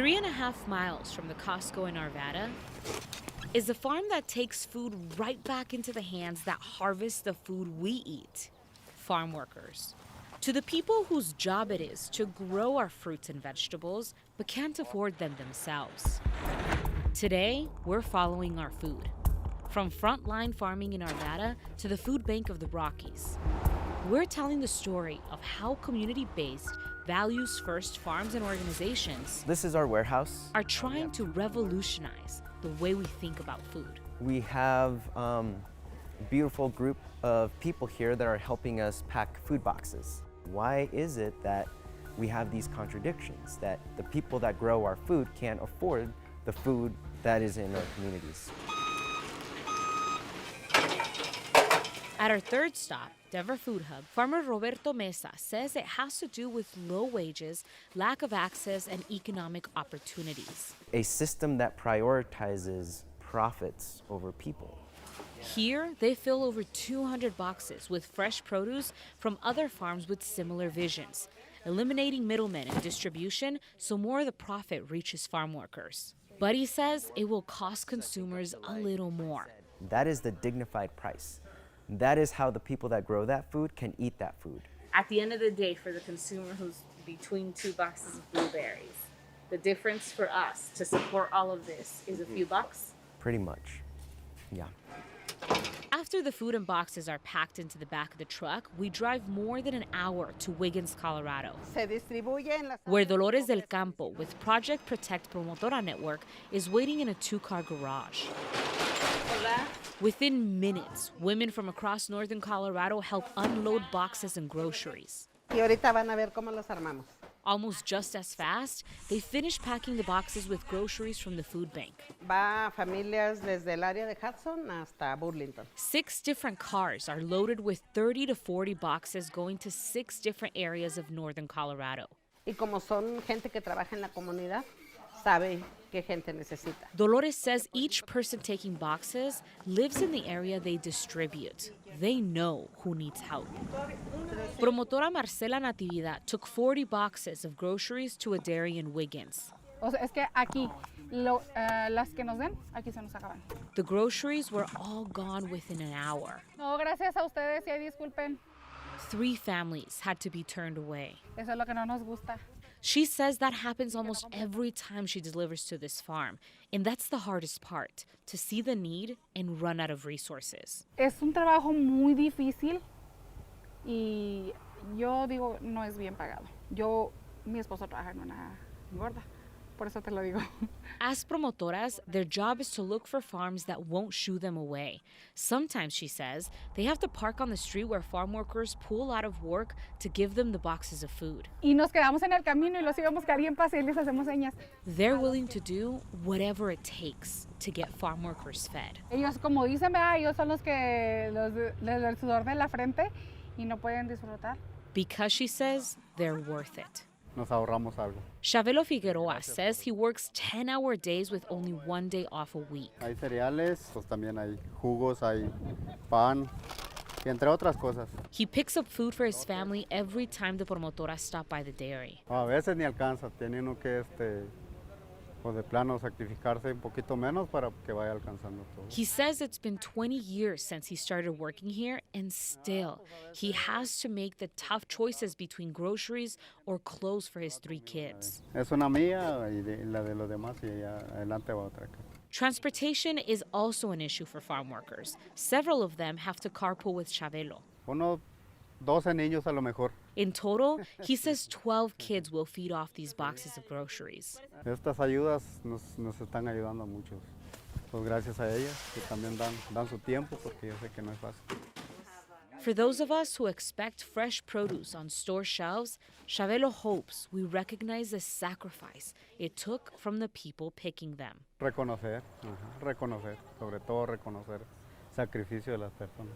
3.5 miles from the Costco in Arvada is a farm that takes food right back into the hands that harvest the food we eat, farm workers. To the people whose job it is to grow our fruits and vegetables but can't afford them themselves. Today, we're following our food. From frontline farming in Arvada to the food bank of the Rockies. We're telling the story of how community-based, values-first farms and organizations This is our warehouse. are trying to revolutionize the way we think about food. We have a beautiful group of people here that are helping us pack food boxes. Why is it that we have these contradictions, that the people that grow our food can't afford the food that is in our communities? At our third stop, Denver Food Hub, farmer Roberto Meza says it has to do with low wages, lack of access, and economic opportunities. A system that prioritizes profits over people. Here, they fill over 200 boxes with fresh produce from other farms with similar visions, eliminating middlemen in distribution so more of the profit reaches farm workers. But he says it will cost consumers a little more. That is the dignified price. That is how the people that grow that food can eat that food. At the end of the day, for the consumer who's between 2 boxes of blueberries, the difference for us to support all of this is a few bucks? Pretty much, yeah. After the food and boxes are packed into the back of the truck, we drive more than an hour to Wiggins, Colorado, where Dolores del Campo with Project Protect Promotora Network is waiting in a 2-car garage. Within minutes, women from across northern Colorado help unload boxes and groceries. Almost just as fast, they finish packing the boxes with groceries from the food bank. 6 different cars are loaded with 30 to 40 boxes going to 6 different areas of northern Colorado. Dolores says each person taking boxes lives in the area they distribute. They know who needs help. Promotora Marcela Natividad took 40 boxes of groceries to a dairy in Wiggins. The groceries were all gone within an hour. 3 families had to be turned away. She says that happens almost every time she delivers to this farm. And that's the hardest part, to see the need and run out of resources. Es un trabajo muy difícil y yo digo, no es bien pagado. Mi esposo trabaja en una gorda, por eso te lo digo. As promotoras, their job is to look for farms that won't shoo them away. Sometimes, she says, they have to park on the street where farm workers pull out of work to give them the boxes of food. Y nos quedamos en el camino y los íbamos que alguien pase y les hacemos señas. They're willing to do whatever it takes to get farm workers fed. Ellos, como dicen, ellos son los que les del sudor de la frente y no pueden disfrutar. Because, she says, they're worth it. Nos ahorramos algo. Chavelo Figueroa says he works 10-hour days with only 1 day off a week. Hay cereales, pues también hay jugos, hay pan, y entre otras cosas. He picks up food for his family every time the promotoras stop by the dairy. A veces ni alcanza, tiene uno que pues de plano sacrificarse un poquito menos para que vaya alcanzando todo. He says it's been 20 years since he started working here, and still, he has to make the tough choices between groceries or clothes for his 3 kids. Es una mía y la de los demás y ya adelante va otra. Transportation is also an issue for farm workers. Several of them have to carpool with Chavelo. 12 niños a lo mejor. In total, he says 12 kids will feed off these boxes of groceries. Estas ayudas nos están ayudando a muchos. Pues gracias a ellas que también dan su tiempo porque yo sé que no es fácil. For those of us who expect fresh produce on store shelves, Chavelo hopes we recognize the sacrifice it took from the people picking them. Reconocer, sobre todo reconocer el sacrificio de las personas.